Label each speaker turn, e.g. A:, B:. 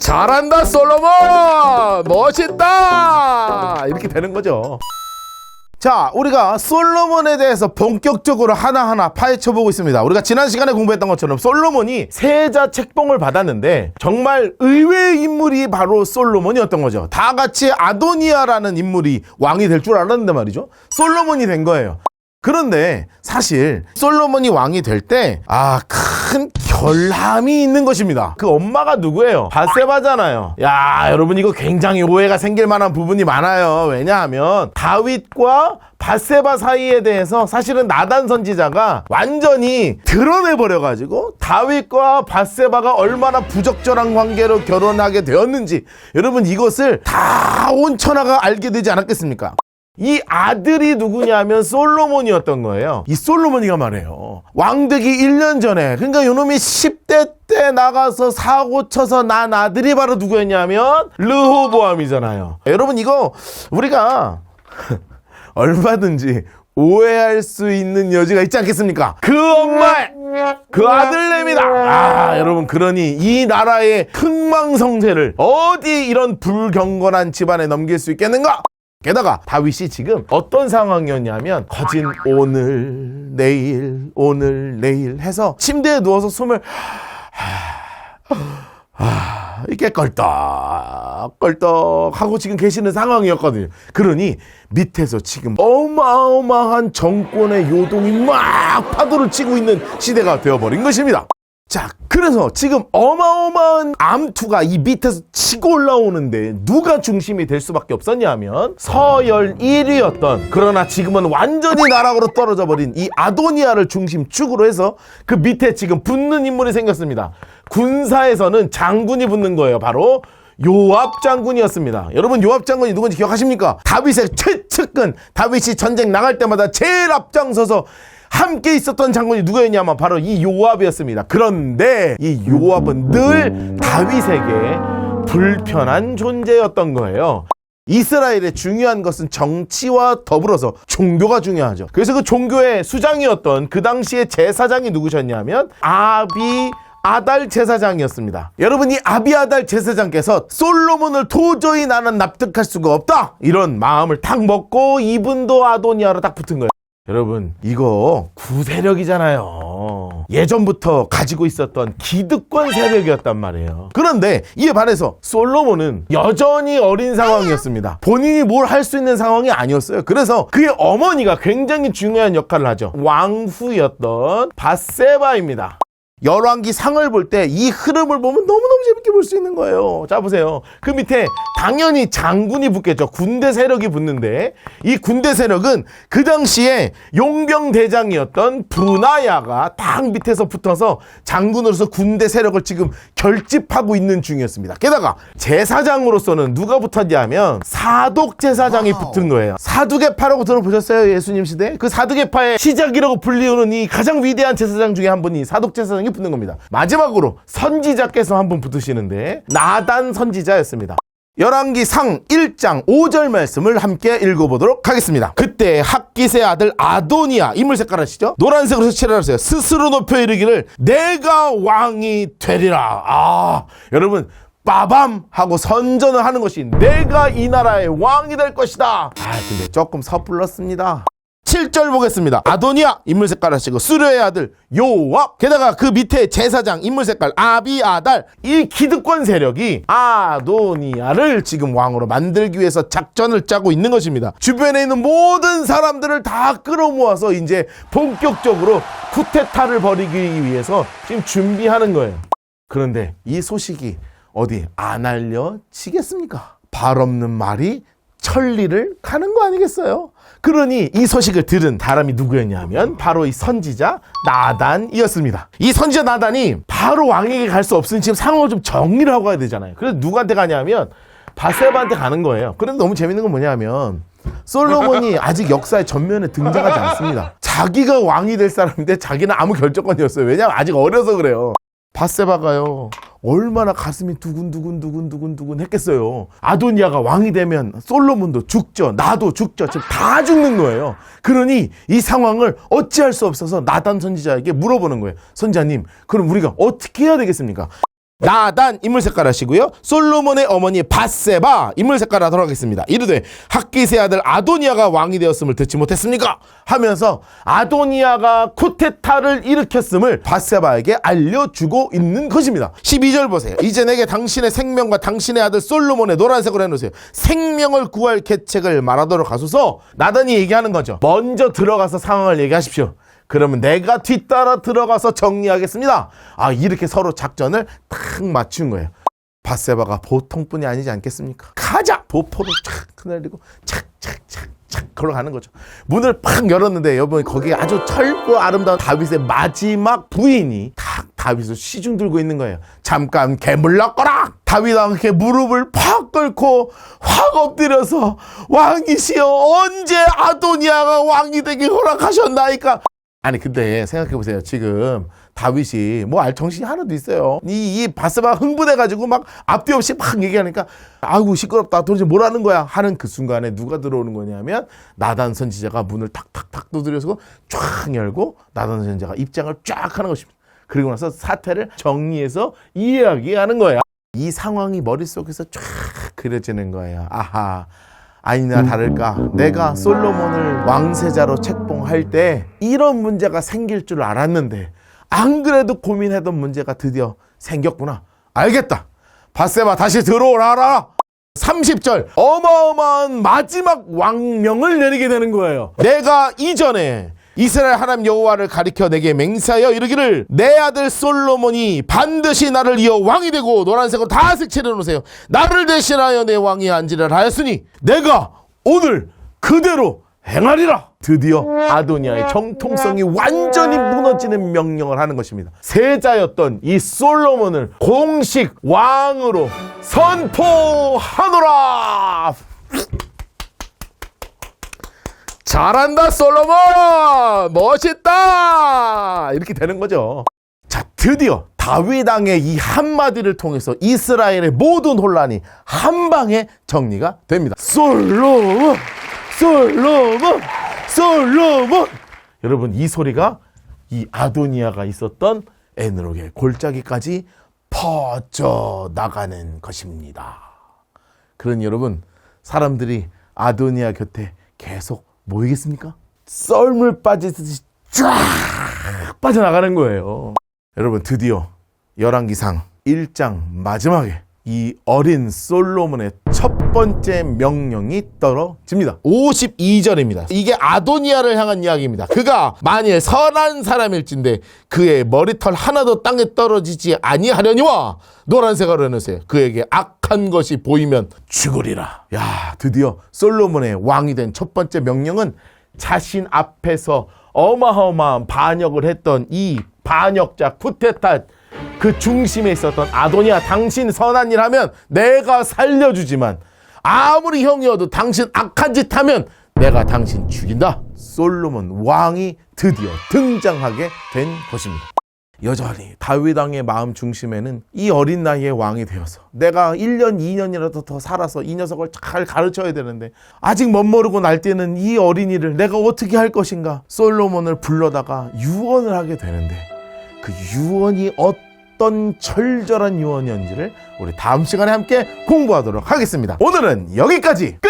A: 잘한다 솔로몬, 멋있다, 이렇게 되는 거죠. 자, 우리가 솔로몬에 대해서 본격적으로 하나하나 파헤쳐보고 있습니다. 우리가 지난 시간에 공부했던 것처럼 솔로몬이 세자 책봉을 받았는데 정말 의외의 인물이 바로 솔로몬이었던 거죠. 다 같이 아도니아라는 인물이 왕이 될 줄 알았는데 말이죠, 솔로몬이 된 거예요. 그런데 사실 솔로몬이 왕이 될 때 큰 결함이 있는 것입니다. 그 엄마가 누구예요? 밧세바잖아요. 야, 여러분, 이거 굉장히 오해가 생길 만한 부분이 많아요. 왜냐하면 다윗과 밧세바 사이에 대해서 사실은 나단 선지자가 완전히 드러내버려가지고 다윗과 밧세바가 얼마나 부적절한 관계로 결혼하게 되었는지, 여러분, 이것을 다 온 천하가 알게 되지 않았겠습니까? 이 아들이 누구냐면 솔로몬이었던 거예요. 이 솔로몬이가 말해요, 왕되기 1년 전에, 그러니까 요놈이 10대 때 나가서 사고 쳐서 난 아들이 바로 누구였냐면 르호보암이잖아요. 여러분, 이거 우리가 얼마든지 오해할 수 있는 여지가 있지 않겠습니까? 그 엄마의 그 아들내미다. 여러분, 그러니 이 나라의 흥망성쇠를 어디 이런 불경건한 집안에 넘길 수 있겠는가? 게다가 다윗이 지금 어떤 상황이었냐면 거진 오늘 내일 오늘 내일 해서 침대에 누워서 숨을 이렇게 껄떡껄떡 하고 지금 계시는 상황이었거든요. 그러니 밑에서 지금 어마어마한 정권의 요동이 막 파도를 치고 있는 시대가 되어버린 것입니다. 자, 그래서 지금 어마어마한 암투가 이 밑에서 치고 올라오는데 누가 중심이 될 수밖에 없었냐면 서열 1위였던, 그러나 지금은 완전히 나락으로 떨어져 버린 이 아도니아를 중심축으로 해서 그 밑에 지금 붙는 인물이 생겼습니다. 군사에서는 장군이 붙는 거예요. 바로 요압 장군이었습니다. 여러분, 요압 장군이 누군지 기억하십니까? 다윗의 최측근, 다윗이 전쟁 나갈 때마다 제일 앞장서서 함께 있었던 장군이 누구였냐면 바로 이 요압이었습니다. 그런데 이 요압은 늘 다윗에게 불편한 존재였던 거예요. 이스라엘의 중요한 것은 정치와 더불어서 종교가 중요하죠. 그래서 그 종교의 수장이었던 그 당시의 제사장이 누구셨냐면 아비아달 제사장이었습니다. 여러분, 이 아비아달 제사장께서 솔로몬을 도저히 나는 납득할 수가 없다, 이런 마음을 탁 먹고 이분도 아도니아로 딱 붙은 거예요. 여러분, 이거 구세력이잖아요. 예전부터 가지고 있었던 기득권 세력이었단 말이에요. 그런데 이에 반해서 솔로몬은 여전히 어린 상황이었습니다. 본인이 뭘 할 수 있는 상황이 아니었어요. 그래서 그의 어머니가 굉장히 중요한 역할을 하죠. 왕후였던 밧세바입니다. 열왕기 상을 볼 때 이 흐름을 보면 너무너무 재밌게 볼 수 있는 거예요. 자, 보세요. 그 밑에 당연히 장군이 붙겠죠. 군대 세력이 붙는데 이 군대 세력은 그 당시에 용병대장이었던 브나야가 딱 밑에서 붙어서 장군으로서 군대 세력을 지금 결집하고 있는 중이었습니다. 게다가 제사장으로서는 누가 붙었냐면 사독제사장이 붙은 거예요. 사두개파라고 들어보셨어요? 예수님 시대? 그 사두개파의 시작이라고 불리우는 이 가장 위대한 제사장 중에 한 분이 사독제사장이 붙는 겁니다. 마지막으로 선지자께서 한 분 붙으시는데 나단 선지자였습니다. 열왕기 상 1장 5절 말씀을 함께 읽어보도록 하겠습니다. 그때 학깃의 아들 아도니아, 인물 색깔 아시죠? 노란색으로 칠을 했어요. 스스로 높여 이르기를 내가 왕이 되리라. 여러분, 빠밤 하고 선전을 하는 것이 내가 이 나라의 왕이 될 것이다. 근데 조금 섣불렀습니다. 7절 보겠습니다. 아도니아, 인물 색깔 하시고 수르의 아들 요압, 게다가 그 밑에 제사장, 인물 색깔 아비아달, 이 기득권 세력이 아도니아를 지금 왕으로 만들기 위해서 작전을 짜고 있는 것입니다. 주변에 있는 모든 사람들을 다 끌어모아서 이제 본격적으로 쿠데타를 벌이기 위해서 지금 준비하는 거예요. 그런데 이 소식이 어디 안 알려지겠습니까? 발 없는 말이 천리를 가는 거 아니겠어요? 그러니 이 소식을 들은 사람이 누구였냐면 바로 이 선지자 나단이었습니다. 이 선지자 나단이 바로 왕에게 갈 수 없으니 지금 상황을 좀 정리를 하고 가야 되잖아요. 그래서 누구한테 가냐면 밧세바한테 가는 거예요. 그런데 너무 재밌는 건 뭐냐면 솔로몬이 아직 역사의 전면에 등장하지 않습니다. 자기가 왕이 될 사람인데 자기는 아무 결정권이었어요. 왜냐하면 아직 어려서 그래요. 밧세바가요, 얼마나 가슴이 두근두근 했겠어요. 아도니아가 왕이 되면 솔로몬도 죽죠, 나도 죽죠, 지금 다 죽는 거예요. 그러니 이 상황을 어찌할 수 없어서 나단 선지자에게 물어보는 거예요. 선지자님, 그럼 우리가 어떻게 해야 되겠습니까? 나단 인물 색깔 하시고요. 솔로몬의 어머니 밧세바 인물 색깔 하도록 하겠습니다. 이르되 학기스의 아들 아도니아가 왕이 되었음을 듣지 못했습니까? 하면서 아도니아가 쿠데타를 일으켰음을 밧세바에게 알려주고 있는 것입니다. 12절 보세요. 이제 내게 당신의 생명과 당신의 아들 솔로몬의 노란색으로 해놓으세요. 생명을 구할 계책을 말하도록 하소서. 나단이 얘기하는 거죠. 먼저 들어가서 상황을 얘기하십시오. 그러면 내가 뒤따라 들어가서 정리하겠습니다. 이렇게 서로 작전을 탁 맞춘 거예요. 밧세바가 보통뿐이 아니지 않겠습니까? 가자! 도포를 착 내리고 착 걸어 가는 거죠. 문을 팍 열었는데 여러분 거기에 아주 철고 아름다운 다윗의 마지막 부인이 다윗을 시중 들고 있는 거예요. 잠깐 개물렀거라! 다윗왕께 무릎을 팍 꿇고 확 엎드려서 왕이시여 언제 아도니아가 왕이 되게 허락하셨나이까? 아니 근데 생각해보세요. 지금 다윗이 뭐 알 정신이 하나도 있어요. 이 밧세바가 흥분해가지고 막 앞뒤 없이 막 얘기하니까 아이고 시끄럽다 도대체 뭐라는 거야 하는 그 순간에 누가 들어오는 거냐면 나단 선지자가 문을 탁탁탁 두드려서 쫙 열고 나단 선지자가 입장을 쫙 하는 것입니다. 그리고 나서 사태를 정리해서 이야기하는 거예요. 이 상황이 머릿속에서 쫙 그려지는 거예요. 아하, 아니나 다를까 내가 솔로몬을 왕세자로 책봉할 때 이런 문제가 생길 줄 알았는데 안 그래도 고민하던 문제가 드디어 생겼구나. 알겠다. 밧세바 다시 들어오라. 30절 어마어마한 마지막 왕명을 내리게 되는 거예요. 내가 이전에 이스라엘 하나님 여호와를 가리켜 내게 맹세하여 이르기를 내 아들 솔로몬이 반드시 나를 이어 왕이 되고 노란색으로 다 색칠해 놓으세요. 나를 대신하여 내 왕이 앉으라 하였으니 내가 오늘 그대로 행하리라. 드디어 아도니아의 정통성이 완전히 무너지는 명령을 하는 것입니다. 세자였던 이 솔로몬을 공식 왕으로 선포하노라. 잘한다 솔로몬, 멋있다, 이렇게 되는 거죠. 자, 드디어 다윗 왕의 이 한마디를 통해서 이스라엘의 모든 혼란이 한 방에 정리가 됩니다. 솔로몬. 여러분 이 소리가 이 아도니아가 있었던 에노록의 골짜기까지 퍼져 나가는 것입니다. 그러니 여러분 사람들이 아도니아 곁에 계속 모이겠습니까? 썰물 빠지듯이 쫙 빠져나가는 거예요. 여러분 드디어 열왕기상 1장 마지막에 이 어린 솔로몬의 첫 번째 명령이 떨어집니다. 52절입니다. 이게 아도니아를 향한 이야기입니다. 그가 만일 선한 사람일진데 그의 머리털 하나도 땅에 떨어지지 아니하려니와 노란색으로 해놓으세요. 그에게 악한 것이 보이면 죽으리라. 야, 드디어 솔로몬의 왕이 된 첫 번째 명령은 자신 앞에서 어마어마한 반역을 했던 이 반역자 쿠데타 그 중심에 있었던 아도니아, 당신 선한 일 하면 내가 살려주지만 아무리 형이어도 당신 악한 짓 하면 내가 당신 죽인다. 솔로몬 왕이 드디어 등장하게 된 것입니다. 여전히 다윗 왕의 마음 중심에는 이 어린 나이에 왕이 되어서 내가 1년, 2년이라도 더 살아서 이 녀석을 잘 가르쳐야 되는데 아직 멋모르고 날뛰는 이 어린이를 내가 어떻게 할 것인가. 솔로몬을 불러다가 유언을 하게 되는데 그 유언이 어떤 철저한 유언이었는지를 우리 다음 시간에 함께 공부하도록 하겠습니다. 오늘은 여기까지 끝!